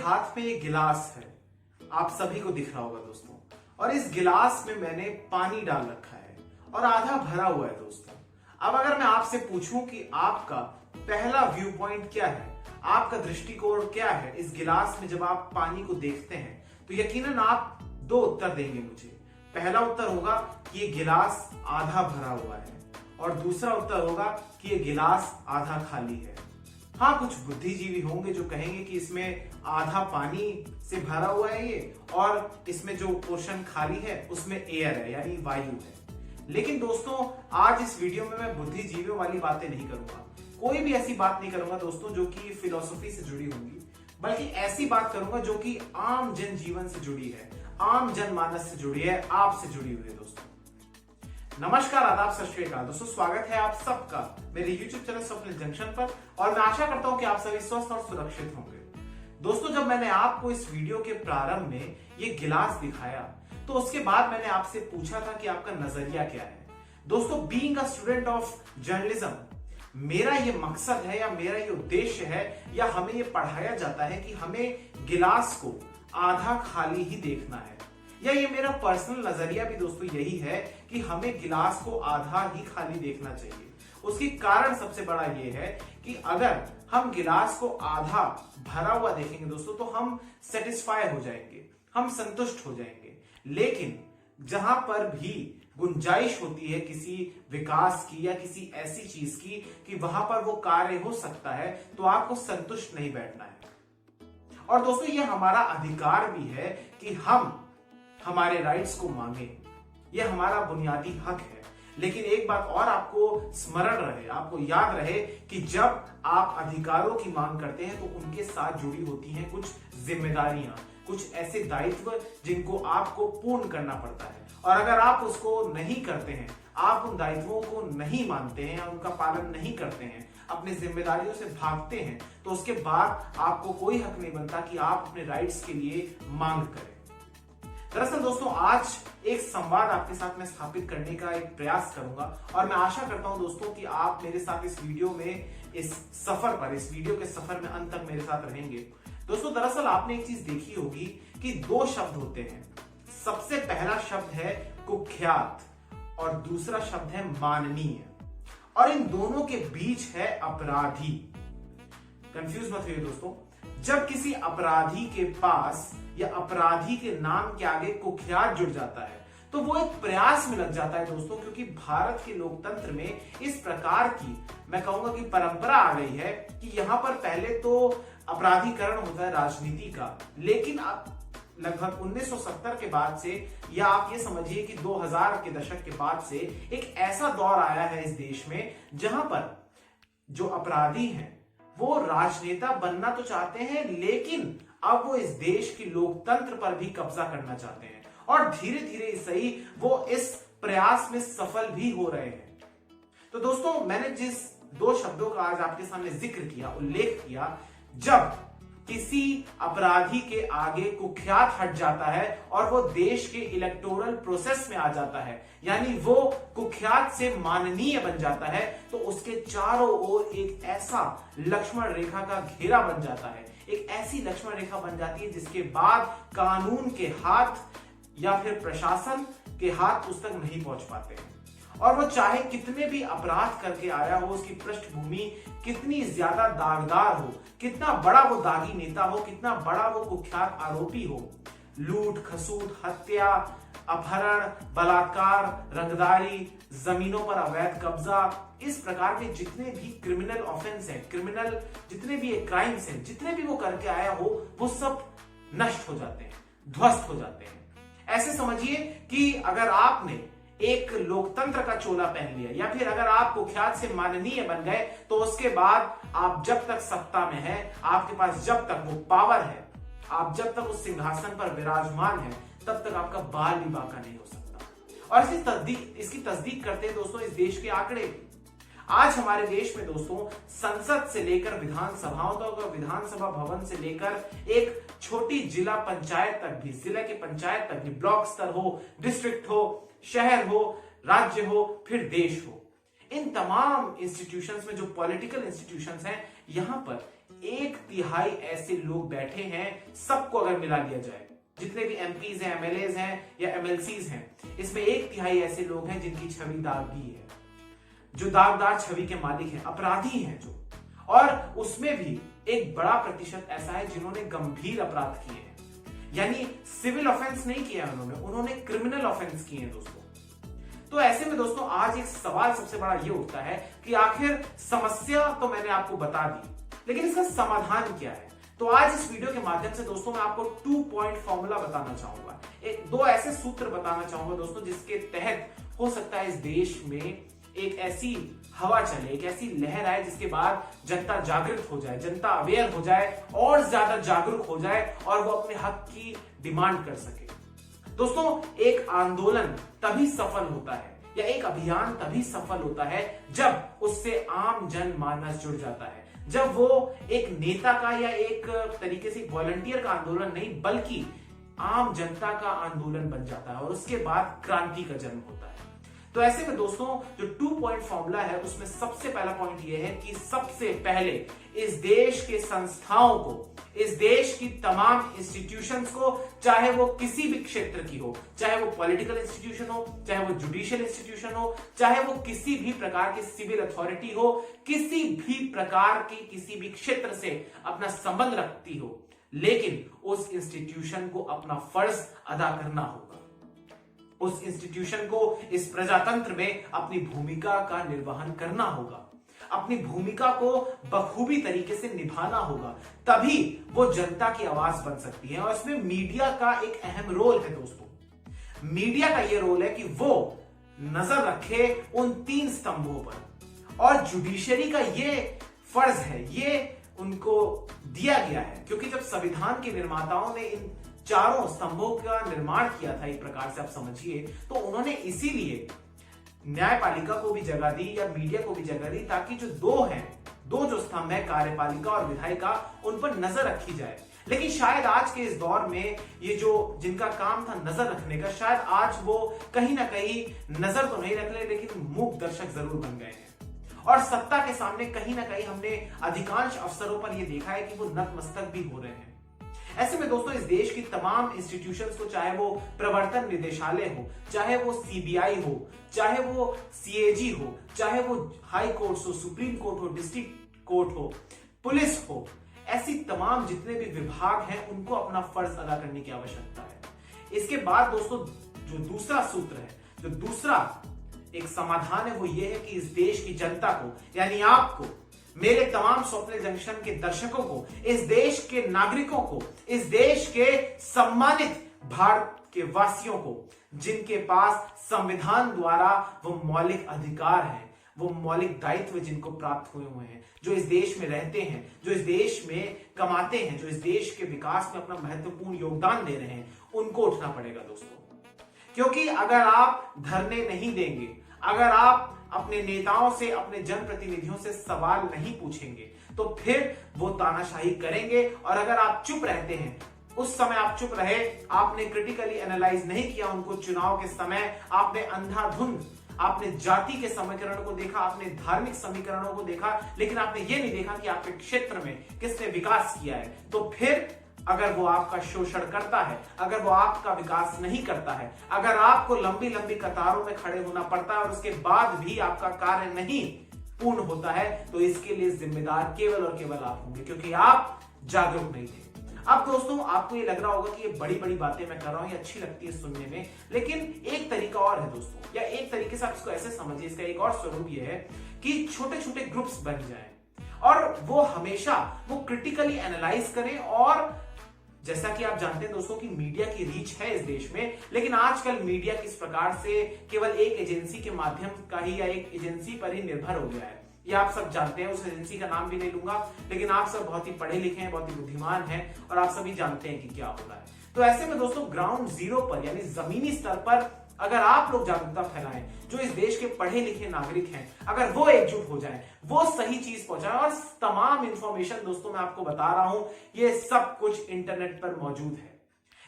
हाथ में एक गिलास है, आप सभी को दिख रहा होगा दोस्तों, और इस गिलास में मैंने पानी डाल रखा है और आधा भरा हुआ है दोस्तों। अब अगर मैं आपसे पूछूं कि आपका पहला व्यू पॉइंट क्या है, आपका दृष्टिकोण क्या है इस गिलास में जब आप पानी को देखते हैं, तो यकीनन आप दो उत्तर देंगे मुझे। पहला उत्तर होगा कि ये गिलास आधा भरा हुआ है और दूसरा उत्तर होगा कि ये गिलास आधा खाली है। हाँ, कुछ बुद्धिजीवी होंगे जो कहेंगे कि इसमें आधा पानी से भरा हुआ है ये, और इसमें जो पोर्शन खाली है उसमें एयर है यानी वायु है। लेकिन दोस्तों, आज इस वीडियो में मैं बुद्धिजीवियों वाली बातें नहीं करूंगा, कोई भी ऐसी बात नहीं करूंगा दोस्तों जो कि फिलॉसफी से जुड़ी होंगी, बल्कि ऐसी बात करूंगा जो कि आम जन जीवन से जुड़ी है, आम जनमानस से जुड़ी है, आपसे जुड़ी हुई है दोस्तों। नमस्कार, आदाब, सत श्री अकाल दोस्तों, स्वागत है आप सबका मेरे YouTube चैनल स्वप्निल जंक्शन पर, और मैं आशा करता हूं कि आप सभी स्वस्थ और सुरक्षित होंगे। दोस्तों, जब मैंने आपको इस वीडियो के प्रारंभ में ये गिलास दिखाया, तो उसके बाद मैंने आपसे पूछा था कि आपका नजरिया क्या है। दोस्तों, being a student of journalism, मेरा ये मकसद है या मेरा ये उद्देश्य है या हमें ये पढ़ाया जाता है कि हमें गिलास को आधा खाली ही देखना है, या ये मेरा पर्सनल नजरिया भी दोस्तों यही है कि हमें गिलास को आधा ही खाली देखना चाहिए। उसकी कारण सबसे बड़ा ये है कि अगर हम गिलास को आधा भरा हुआ देखेंगे दोस्तों, तो हम सेटिस्फाई हो जाएंगे, हम संतुष्ट हो जाएंगे। लेकिन जहां पर भी गुंजाइश होती है किसी विकास की या किसी ऐसी चीज की कि वहां पर वो कार्य हो सकता है, तो आपको संतुष्ट नहीं बैठना है। और दोस्तों, ये हमारा अधिकार भी है कि हम हमारे राइट्स को मांगे, यह हमारा बुनियादी हक है। लेकिन एक बात और आपको स्मरण रहे, आपको याद रहे कि जब आप अधिकारों की मांग करते हैं तो उनके साथ जुड़ी होती हैं कुछ जिम्मेदारियां, कुछ ऐसे दायित्व जिनको आपको पूर्ण करना पड़ता है। और अगर आप उसको नहीं करते हैं, आप उन दायित्वों को नहीं मानते हैं, उनका पालन नहीं करते हैं, अपनी जिम्मेदारियों से भागते हैं, तो उसके बाद आपको कोई हक नहीं बनता कि आप अपने राइट्स के लिए मांग करें। दरअसल दोस्तों, आज एक संवाद आपके साथ मैं स्थापित करने का एक प्रयास करूंगा, और मैं आशा करता हूं दोस्तों कि आप मेरे साथ इस वीडियो में, इस सफर पर, इस वीडियो के सफर में अंत तक मेरे साथ रहेंगे। दोस्तों, दरअसल आपने एक चीज देखी होगी कि दो शब्द होते हैं। सबसे पहला शब्द है कुख्यात और दूसरा शब्द है माननीय, और इन दोनों के बीच है अपराधी। कंफ्यूज मत होइए दोस्तों, जब किसी अपराधी के पास या अपराधी के नाम के आगे कुख्यात जुड़ जाता है, तो वो एक प्रयास में लग जाता है दोस्तों, क्योंकि भारत के लोकतंत्र में इस प्रकार की, मैं कहूंगा कि परंपरा आ गई है कि यहां पर पहले तो अपराधीकरण होता है राजनीति का, लेकिन अब लगभग 1970 के बाद से, या आप ये समझिए कि 2000 के दशक के बाद से एक ऐसा दौर आया है इस देश में जहां पर जो अपराधी हैं वो राजनेता बनना तो चाहते हैं, लेकिन अब वो इस देश की लोकतंत्र पर भी कब्जा करना चाहते हैं, और धीरे धीरे सही वो इस प्रयास में सफल भी हो रहे हैं। तो दोस्तों, मैंने जिस दो शब्दों का आज आपके सामने जिक्र किया, उल्लेख किया, जब किसी अपराधी के आगे कुख्यात हट जाता है और वो देश के इलेक्टोरल प्रोसेस में आ जाता है, यानी वो कुख्यात से माननीय बन जाता है, तो उसके चारों ओर एक ऐसा लक्ष्मण रेखा का घेरा बन जाता है, एक ऐसी लक्ष्मण रेखा बन जाती है जिसके बाद कानून के हाथ या फिर प्रशासन के हाथ उस तक नहीं पहुंच पाते हैं। और वो चाहे कितने भी अपराध करके आया हो, उसकी पृष्ठभूमि कितनी ज्यादा दागदार हो, कितना बड़ा वो दागी नेता हो, कितना बड़ा वो कुख्यात आरोपी हो, लूट खसूट, हत्या, अपहरण, बलात्कार, रंगदारी, जमीनों पर अवैध कब्जा, इस प्रकार के जितने भी क्रिमिनल ऑफेंस हैं, क्रिमिनल जितने भी क्राइम्स हैं, जितने भी वो करके आया हो, वो सब नष्ट हो जाते हैं, ध्वस्त हो जाते हैं। ऐसे समझिए कि अगर आपने एक लोकतंत्र का चोला पहन लिया, या फिर अगर आप कुख्यात से माननीय बन गए, तो उसके बाद आप जब तक सत्ता में हैं, आपके पास जब तक वो पावर है, आप जब तक उस सिंहासन पर विराजमान है, तब तक आपका बाल भी बांका नहीं हो सकता। और इसकी तस्दीक करते हैं दोस्तों इस देश के आंकड़े। आज हमारे देश में दोस्तों संसद से लेकर विधानसभाओं तक, और विधानसभा भवन से लेकर एक छोटी जिला पंचायत तक भी, जिला की पंचायत तक भी, ब्लॉक स्तर हो, डिस्ट्रिक्ट हो, शहर हो, राज्य हो, फिर देश हो, इन तमाम इंस्टीट्यूशंस में, जो पॉलिटिकल इंस्टीट्यूशंस हैं, यहां पर एक तिहाई ऐसे लोग बैठे हैं, सबको अगर मिला लिया जाए, जितने भी एमपीज हैं, एमएलएज हैं या एमएलसीज हैं, इसमें एक तिहाई ऐसे लोग हैं जिनकी छवि दागी है, जो दागदार छवि के मालिक हैं, अपराधी हैं जो, और उसमें भी एक बड़ा प्रतिशत ऐसा है जिन्होंने गंभीर अपराध किए हैं, यानी सिविल ऑफेंस नहीं किया उन्होंने क्रिमिनल ऑफेंस किए हैं दोस्तों। तो ऐसे में दोस्तों आज एक सवाल सबसे बड़ा ये उठता है कि आखिर समस्या तो मैंने आपको बता दी, लेकिन इसका समाधान क्या है। तो आज इस वीडियो के माध्यम से दोस्तों मैं आपको 2 पॉइंट फॉर्मूला बताना चाहूंगा, दो ऐसे सूत्र बताना चाहूंगा दोस्तों, जिसके तहत हो सकता है इस देश में एक ऐसी हवा चले, एक ऐसी लहर आए जिसके बाद जनता जागृत हो जाए, जनता अवेयर हो जाए और ज्यादा जागरूक हो जाए और वो अपने हक की डिमांड कर सके। दोस्तों एक आंदोलन तभी सफल होता है या एक अभियान तभी सफल होता है जब उससे आम जनमानस जुड़ जाता है, जब वो एक नेता का या एक तरीके से वॉलंटियर का आंदोलन नहीं बल्कि आम जनता का आंदोलन बन जाता है और उसके बाद क्रांति का जन्म होता है। तो ऐसे में दोस्तों जो 2 पॉइंट फॉर्मूला है उसमें सबसे पहला पॉइंट यह है कि सबसे पहले इस देश के संस्थाओं को, इस देश की तमाम इंस्टीट्यूशंस को, चाहे वो किसी भी क्षेत्र की हो, चाहे वो पॉलिटिकल इंस्टीट्यूशन हो, चाहे वो जुडिशियल इंस्टीट्यूशन हो, चाहे वो किसी भी प्रकार की सिविल अथॉरिटी हो, किसी भी प्रकार की किसी भी क्षेत्र से अपना संबंध रखती हो, लेकिन उस इंस्टीट्यूशन को अपना फर्ज अदा करना होगा, उस इंस्टीट्यूशन को इस प्रजातंत्र में अपनी भूमिका का निर्वहन करना होगा, अपनी भूमिका को बखूबी तरीके से निभाना होगा, तभी वो जनता की आवाज बन सकती है। और इसमें मीडिया का एक अहम रोल है दोस्तों। मीडिया का ये रोल है कि वो नजर रखे उन 3 स्तंभों पर, और जुडिशरी का ये फर्ज है, ये उनको दिया गया है, क्योंकि जब संविधान के निर्माताओं ने इन 4 स्तंभों का निर्माण किया था, एक प्रकार से आप समझिए, तो उन्होंने इसीलिए न्यायपालिका को भी जगह दी या मीडिया को भी जगह दी, ताकि जो दो जो स्तंभ है, कार्यपालिका और विधायिका, उन पर नजर रखी जाए। लेकिन शायद आज के इस दौर में ये जो जिनका काम था नजर रखने का, शायद आज वो कहीं ना कहीं नजर तो नहीं रख रहे, लेकिन मूक दर्शक जरूर बन गए हैं। और सत्ता के सामने कहीं ना कहीं हमने अधिकांश अवसरों पर यह देखा है कि वो नतमस्तक भी हो रहे हैं। ऐसे में दोस्तों इस देश की तमाम इंस्टीट्यूशंस को, चाहे वो प्रवर्तन निदेशालय हो, चाहे वो सीबीआई हो, चाहे वो सीएजी हो, चाहे वो हाई कोर्ट हो, सुप्रीम कोर्ट हो, डिस्ट्रिक्ट कोर्ट हो, पुलिस हो, ऐसी तमाम जितने भी विभाग हैं उनको अपना फर्ज अदा करने की आवश्यकता है। इसके बाद दोस्तों जो दूसरा सूत्र है, जो दूसरा एक समाधान है, वो ये है कि इस देश की जनता को, यानी आपको, मेरे तमाम स्वप्न जंक्शन के दर्शकों को, इस देश के नागरिकों को, इस देश के सम्मानित भारत के वासियों को, जिनके पास संविधान द्वारा वो मौलिक अधिकार हैं, वो मौलिक दायित्व जिनको प्राप्त हुए हैं, जो इस देश में रहते हैं, जो इस देश में कमाते हैं, जो इस देश के विकास में अपना महत्वपूर्ण योगदान दे रहे हैं, उनको उठना पड़ेगा दोस्तों। क्योंकि अगर आप धरने नहीं देंगे, अगर आप अपने नेताओं से, अपने जनप्रतिनिधियों से सवाल नहीं पूछेंगे, तो फिर वो तानाशाही करेंगे। और अगर आप चुप रहते हैं, उस समय आप चुप रहे, आपने क्रिटिकली एनालाइज नहीं किया उनको, चुनाव के समय आपने अंधाधुंध, आपने जाति के समीकरण को देखा, आपने धार्मिक समीकरणों को देखा, लेकिन आपने ये नहीं देखा कि आपके क्षेत्र में किसने विकास किया है, तो फिर अगर वो आपका शोषण करता है, अगर वो आपका विकास नहीं करता है, अगर आपको लंबी लंबी कतारों में खड़े होना पड़ता है और उसके बाद भी आपका कार्य नहीं पूर्ण होता है, तो इसके लिए जिम्मेदार केवल और केवल आप होंगे, क्योंकि आप जागरूक नहीं थे। अब दोस्तों आपको ये लग रहा होगा कि ये बड़ी बड़ी बातें मैं कर रहा हूं, ये अच्छी लगती है सुनने में, लेकिन एक तरीका और है दोस्तों, या एक तरीके से आप इसको ऐसे समझिए, इसका एक और स्वरूप ये है कि छोटे छोटे ग्रुप्स बन जाएं और वो हमेशा वो क्रिटिकली एनालाइज करें। और जैसा कि आप जानते हैं दोस्तों कि मीडिया की रीच है इस देश में, लेकिन आजकल मीडिया किस प्रकार से केवल एक एजेंसी के माध्यम का ही या एक एजेंसी पर ही निर्भर हो गया है, ये आप सब जानते हैं। उस एजेंसी का नाम भी नहीं लूंगा, लेकिन आप सब बहुत ही पढ़े लिखे हैं, बहुत ही बुद्धिमान हैं और आप सभी जानते हैं कि क्या हो रहा है। तो ऐसे में दोस्तों ग्राउंड जीरो पर, यानी जमीनी स्तर पर अगर आप लोग जागरूकता फैलाएं, जो इस देश के पढ़े लिखे नागरिक हैं, अगर वो एकजुट हो जाएं, वो सही चीज पहुंचाएं, और तमाम इंफॉर्मेशन दोस्तों मैं आपको बता रहा हूं, ये सब कुछ इंटरनेट पर मौजूद है।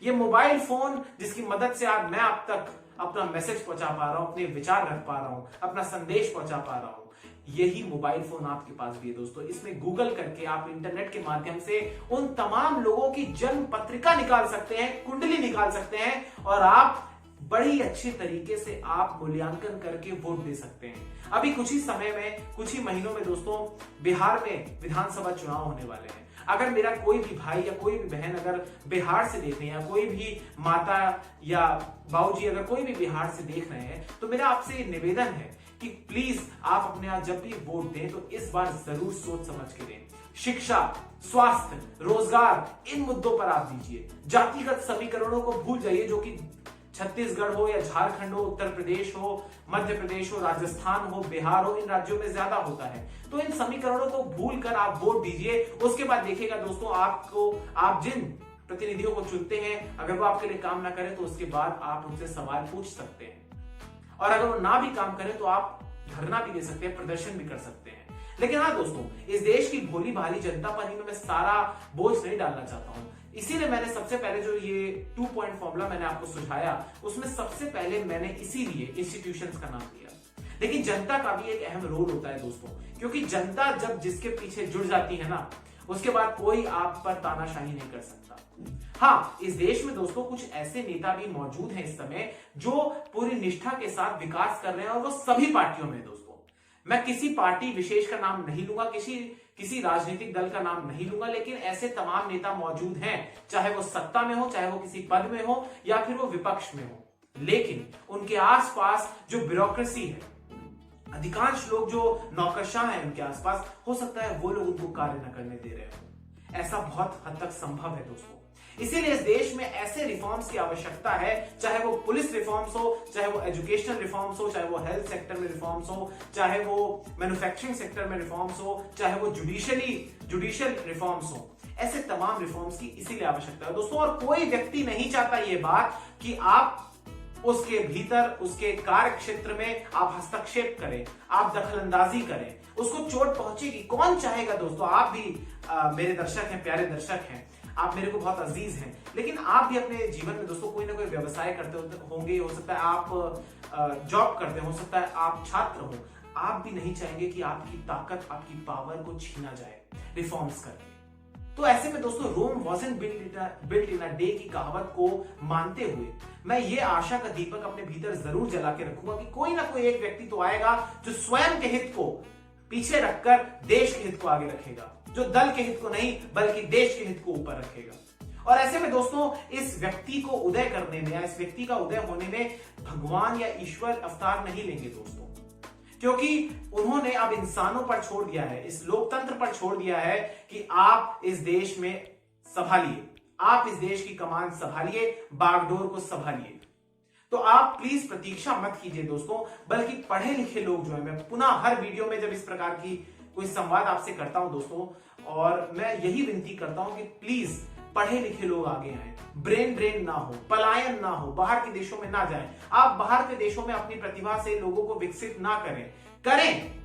ये मोबाइल फोन जिसकी मदद से आज मैं आप तक अपना मैसेज पहुंचा पा रहा हूं, अपने विचार रख पा रहा हूं, अपना संदेश पहुंचा पा रहा हूं, यही मोबाइल फोन आपके पास भी है दोस्तों। इसमें गूगल करके आप इंटरनेट के माध्यम से उन तमाम लोगों की जन्म पत्रिका निकाल सकते हैं, कुंडली निकाल सकते हैं और आप बड़ी अच्छे तरीके से आप मूल्यांकन करके वोट दे सकते हैं। अभी कुछ ही समय में, कुछ ही महीनों में दोस्तों बिहार में विधानसभा चुनाव होने वाले हैं। अगर मेरा कोई भी भाई या कोई भी बहन अगर बिहार से देख रहे हैं, या कोई भी माता या बाबूजी अगर कोई भी बिहार से देख रहे हैं, तो मेरा आपसे निवेदन है कि प्लीज आप अपने यहाँ जब भी वोट दें तो इस बार जरूर सोच समझ के दें। शिक्षा, स्वास्थ्य, रोजगार, इन मुद्दों पर आप दीजिए। जातिगत समीकरणों को भूल जाइए, जो कि छत्तीसगढ़ हो या झारखंड हो, उत्तर प्रदेश हो, मध्य प्रदेश हो, राजस्थान हो, बिहार हो, इन राज्यों में ज्यादा होता है। तो इन समीकरणों को भूलकर आप वोट दीजिए। उसके बाद देखिएगा दोस्तों, आप जिन प्रतिनिधियों को चुनते हैं, अगर वो आपके लिए काम ना करें तो उसके बाद आप उनसे सवाल पूछ सकते हैं, और अगर वो ना भी काम करें तो आप धरना भी दे सकते हैं, प्रदर्शन भी कर सकते हैं। लेकिन हाँ दोस्तों, इस देश की भोली भाली जनता पर ही मैं सारा बोझ नहीं डालना चाहता हूं। इसीलिए मैंने सबसे पहले जो ये 2 पॉइंट फॉर्मूला मैंने आपको सुझाया, उसमें सबसे पहले मैंने इसीलिए इंस्टीट्यूशंस का नाम दिया। लेकिन जनता का भी एक अहम रोल होता है दोस्तों, क्योंकि जनता जब जिसके पीछे जुड़ जाती है ना, उसके बाद कोई आप पर तानाशाही नहीं कर सकता। हाँ, इस देश में दोस्तों कुछ ऐसे नेता भी मौजूद हैं इस समय जो पूरी निष्ठा के साथ विकास कर रहे हैं, और वो सभी पार्टियों में दोस्तों। मैं किसी पार्टी विशेष का नाम नहीं लूंगा, किसी राजनीतिक दल का नाम नहीं लूंगा, लेकिन ऐसे तमाम नेता मौजूद हैं, चाहे वो सत्ता में हो, चाहे वो किसी पद में हो, या फिर वो विपक्ष में हो। लेकिन उनके आसपास जो ब्यूरोक्रेसी है, अधिकांश लोग जो नौकरशाह हैं उनके आसपास, हो सकता है वो लोग उनको कार्य न करने दे रहे हो। ऐसा बहुत हद तक संभव है दोस्तों। इसीलिए इस देश में ऐसे रिफॉर्म्स की आवश्यकता है, चाहे वो पुलिस रिफॉर्म्स हो, चाहे वो एजुकेशनल रिफॉर्म्स हो, चाहे वो हेल्थ सेक्टर में रिफॉर्म्स हो, चाहे वो मैन्युफैक्चरिंग सेक्टर में रिफॉर्म्स हो, चाहे वो जुडिशियल रिफॉर्म्स हो। ऐसे तमाम रिफॉर्म्स की इसीलिए आवश्यकता है दोस्तों। और कोई व्यक्ति नहीं चाहता ये बात कि आप उसके भीतर, उसके कार्य क्षेत्र में आप हस्तक्षेप करें, आप दखलंदाजी करें, उसको चोट पहुंचेगी। कौन चाहेगा दोस्तों? आप भी मेरे दर्शक हैं, प्यारे दर्शक हैं, आप मेरे को बहुत अजीज हैं, लेकिन आप भी अपने जीवन में दोस्तों कोई ना कोई व्यवसाय करते होंगे, हो सकता है आप जॉब करते हो सकता है आप छात्र हो। आप भी नहीं चाहेंगे कि आपकी ताकत, आपकी पावर को छीना जाए रिफॉर्म्स करके। तो ऐसे में दोस्तों, Rome wasn't built in a day की कहावत को मानते हुए मैं ये आशा का दीपक अपने भीतर जरूर जला के रखूंगा कि कोई ना कोई एक व्यक्ति तो आएगा जो स्वयं के हित को पीछे रखकर देश के हित को आगे रखेगा, जो दल के हित को नहीं बल्कि देश के हित को ऊपर रखेगा। और ऐसे में दोस्तों, इस व्यक्ति को उदय करने में, या इस व्यक्ति का उदय होने में भगवान या ईश्वर अवतार नहीं लेंगे दोस्तों, क्योंकि उन्होंने अब इंसानों पर छोड़ दिया है, इस लोकतंत्र पर छोड़ दिया है कि आप इस देश में संभालिए, आप इस देश की कमान संभालिए, बागडोर को संभालिए। तो आप प्लीज प्रतीक्षा मत कीजिए दोस्तों, बल्कि पढ़े लिखे लोग जो है, मैं पुनः हर वीडियो में जब इस प्रकार की कोई संवाद आपसे करता हूं दोस्तों, और मैं यही विनती करता हूं कि प्लीज पढ़े लिखे लोग आगे आए, ब्रेन ड्रेन ना हो, पलायन ना हो, बाहर के देशों में ना जाएं। आप बाहर के देशों में अपनी प्रतिभा से लोगों को विकसित ना करें,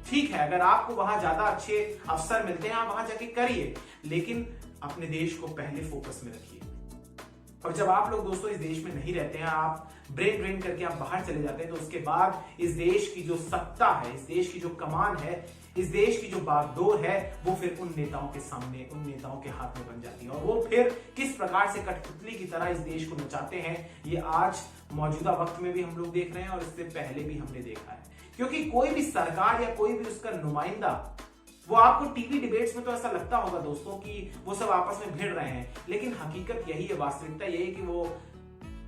ठीक है, अगर आपको वहां ज्यादा अच्छे अवसर मिलते हैं आप वहां जाके करिए, लेकिन अपने देश को पहले फोकस में रखिए। और जब आप लोग दोस्तों इस देश में नहीं रहते हैं, आप ब्रेन ड्रेन करके आप बाहर चले जाते हैं, तो उसके बाद इस देश की जो सत्ता है, इस देश की जो कमान है, इस देश की जो बागडोर है, वो फिर उन नेताओं के सामने, उन नेताओं के हाथ में बन जाती है। और वो फिर किस प्रकार से कठपुतली की तरह इस देश को नचाते हैं, ये आज मौजूदा वक्त में भी हम लोग देख रहे हैं और इससे पहले भी हमने देखा है। क्योंकि कोई भी सरकार या कोई भी उसका नुमाइंदा, वो आपको टीवी डिबेट्स में तो ऐसा लगता होगा दोस्तों कि वो सब आपस में भिड़ रहे हैं, लेकिन हकीकत यही है, वास्तविकता यही है कि वो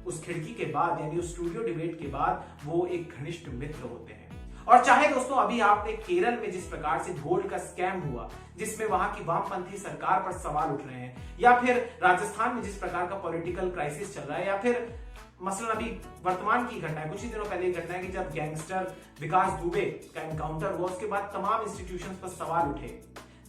उस खिड़की के बाद, यानी उस स्टूडियो डिबेट के बाद, वो एक घनिष्ठ मित्र होते हैं। और चाहे दोस्तों अभी आपने केरल में जिस प्रकार से गोल्ड का स्कैम हुआ, जिसमें वहां की वामपंथी सरकार पर सवाल उठ रहे हैं, या फिर राजस्थान में जिस प्रकार का पॉलिटिकल क्राइसिस चल रहा है, या फिर मसलन अभी वर्तमान की घटना है, कुछ ही दिनों पहले की घटना है कि जब गैंगस्टर विकास दुबे का एनकाउंटर हुआ, उसके बाद तमाम इंस्टीट्यूशंस पर सवाल उठे,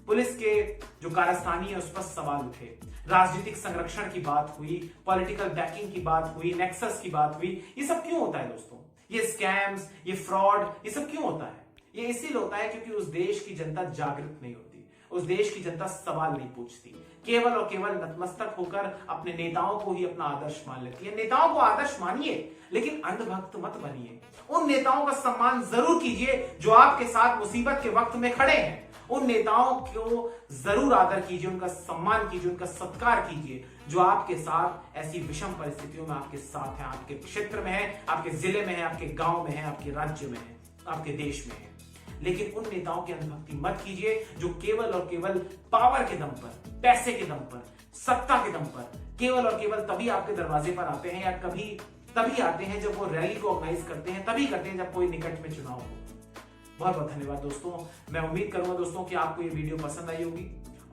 पुलिस के जो कारस्तानी है उस पर सवाल उठे, राजनीतिक संरक्षण की बात हुई, पॉलिटिकल बैकिंग की बात हुई, नेक्सस की बात हुई। ये सब क्यों होता है दोस्तों? ये स्कैम्स, ये फ्रॉड, ये सब क्यों होता है? ये इसीलिए होता है क्योंकि उस देश की जनता जागृत नहीं होती, उस देश की जनता सवाल नहीं पूछती, केवल और केवल नतमस्तक होकर अपने नेताओं को ही अपना आदर्श मान लेती है। नेताओं को आदर्श मानिए, लेकिन अंधभक्त मत बनिए। उन नेताओं का सम्मान जरूर कीजिए जो आपके साथ मुसीबत के वक्त में खड़े हैं। उन नेताओं को जरूर आदर कीजिए, उनका सम्मान कीजिए, उनका सत्कार कीजिए जो आपके साथ ऐसी विषम परिस्थितियों में आपके साथ हैं, आपके क्षेत्र में है, आपके जिले में है, आपके गांव में है, आपके राज्य में है, आपके देश में है। लेकिन उन नेताओं की अंधभक्ति मत कीजिए जो केवल और केवल पावर के दम पर, पैसे के दम पर, सत्ता के दम पर केवल और केवल तभी आपके दरवाजे पर आते हैं, या कभी तभी आते हैं जब वो रैली को ऑर्गेनाइज करते हैं, तभी करते हैं जब कोई निकट में चुनाव हो। बहुत बहुत धन्यवाद दोस्तों। मैं उम्मीद करूंगा दोस्तों कि आपको ये वीडियो पसंद आई होगी,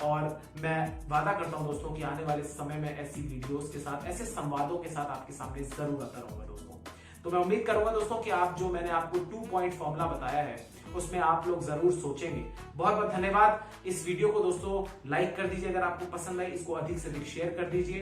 और मैं वादा करता हूं दोस्तों कि आने वाले समय में ऐसी वीडियोस के साथ, ऐसे संवादों के साथ आपके सामने जरूर आता रहूंगा दोस्तों। तो मैं उम्मीद करूंगा दोस्तों कि आप जो मैंने आपको 2 पॉइंट फॉर्मूला बताया है उसमें आप लोग जरूर सोचेंगे। बहुत बहुत धन्यवाद। इस वीडियो को दोस्तों लाइक कर दीजिए अगर आपको पसंद आए, इसको अधिक से अधिक शेयर कर दीजिए।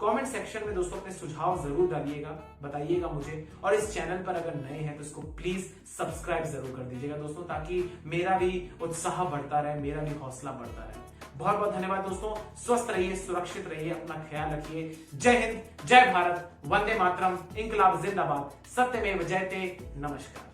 कमेंट सेक्शन में दोस्तों अपने सुझाव जरूर डालिएगा, बताइएगा मुझे, और इस चैनल पर अगर नए हैं तो इसको प्लीज सब्सक्राइब जरूर कर दीजिएगा दोस्तों, ताकि मेरा भी उत्साह बढ़ता रहे, मेरा भी हौसला बढ़ता रहे। बहुत बहुत धन्यवाद दोस्तों। स्वस्थ रहिए, सुरक्षित रहिए, अपना ख्याल रखिए। जय हिंद, जय भारत, वंदे मातरम, इंकलाब जिंदाबाद, सत्यमेव जयते। नमस्कार।